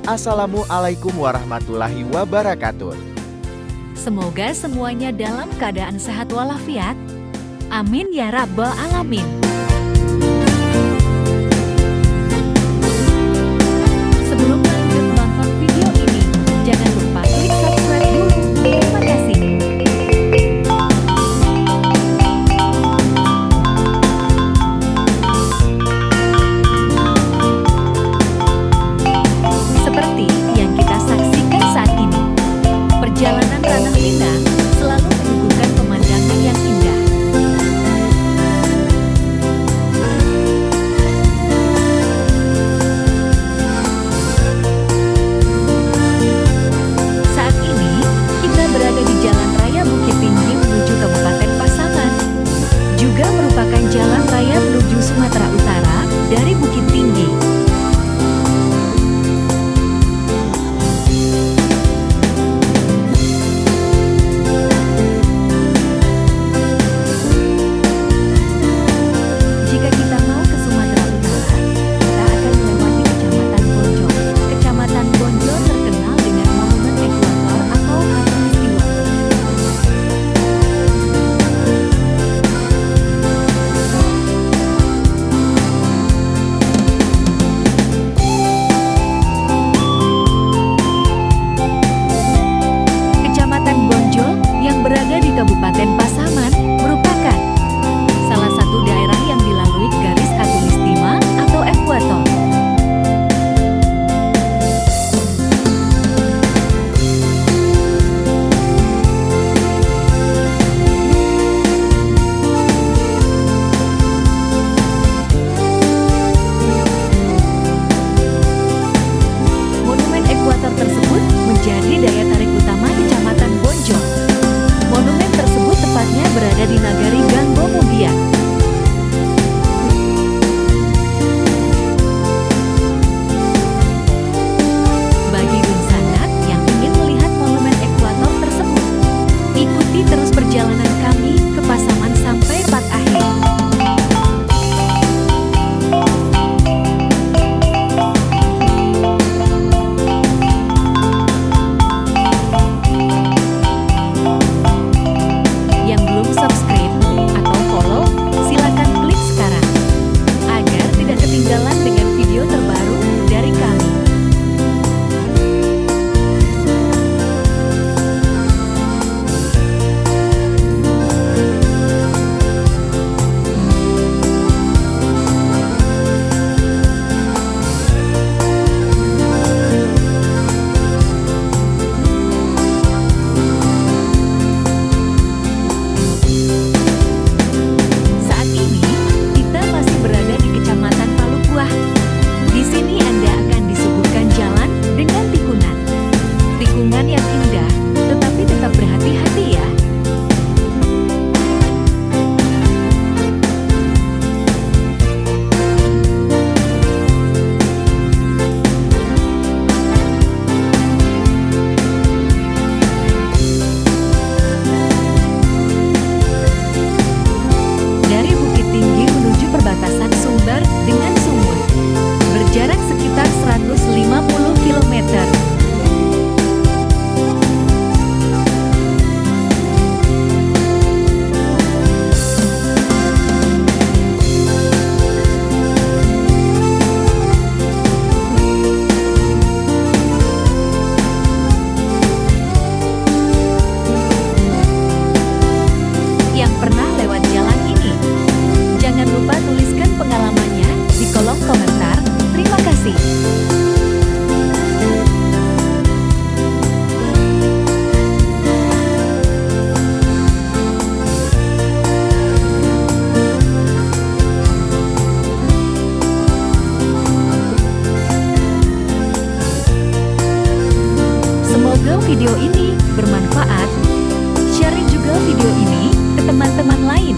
Assalamualaikum warahmatullahi wabarakatuh. Semoga semuanya dalam keadaan sehat walafiat. Amin ya rabbal alamin. Sebelum lanjut nonton video ini, jangan lupa klik subscribe dulu. Terima kasih. Seperti yang kita saksikan saat ini, perjalanan Ranah Linda selalu menyuguhkan pemandangan yang indah. Saat ini, kita berada di Jalan Raya Bukit Tinggi menuju Kabupaten Pasaman. Juga merupakan jalan raya menuju Sumatera Utara dari Bukit Tinggi. Jika kita mau ke Sumatera Utara, kita akan melewati Kecamatan Bonjol. Kecamatan Bonjol terkenal dengan monumen ekuator atau khatulistiwa. Kecamatan Bonjol yang berada di Kabupaten Pasaman merupakan salah satu daerah yang dilalui garis khatulistiwa atau ekuator. Monumen ekuator tersebut menjadi daya tarik utama Kecamatan Bonjol. Monumen tersebut tepatnya berada di Nagari Ganggo Mugian. Bagi Winsanak yang ingin melihat monumen ekuator tersebut, ikuti terus perjalanan kami ke Pasaman sampai Pat Akhir. Yang belum subscribe atau follow, silakan klik sekarang agar tidak ketinggalan dengan video terbaru dari kami. Saat ini, kita masih berada di Kecamatan Palukuah. Di sini Anda akan disuguhkan jalan dengan tikungan. Tikungan yang indah, tetapi tetap berhati-hati ya. Dari Bukit Tinggi menuju perbatasan Sumber dengan Sumut, berjarak sekitar 150 km. Yang pernah lewat jalan ini, jangan lupa tuliskan pengalamannya di kolom komentar. Terima kasih. Semoga video ini bermanfaat. Share juga video ini ke teman-teman lain.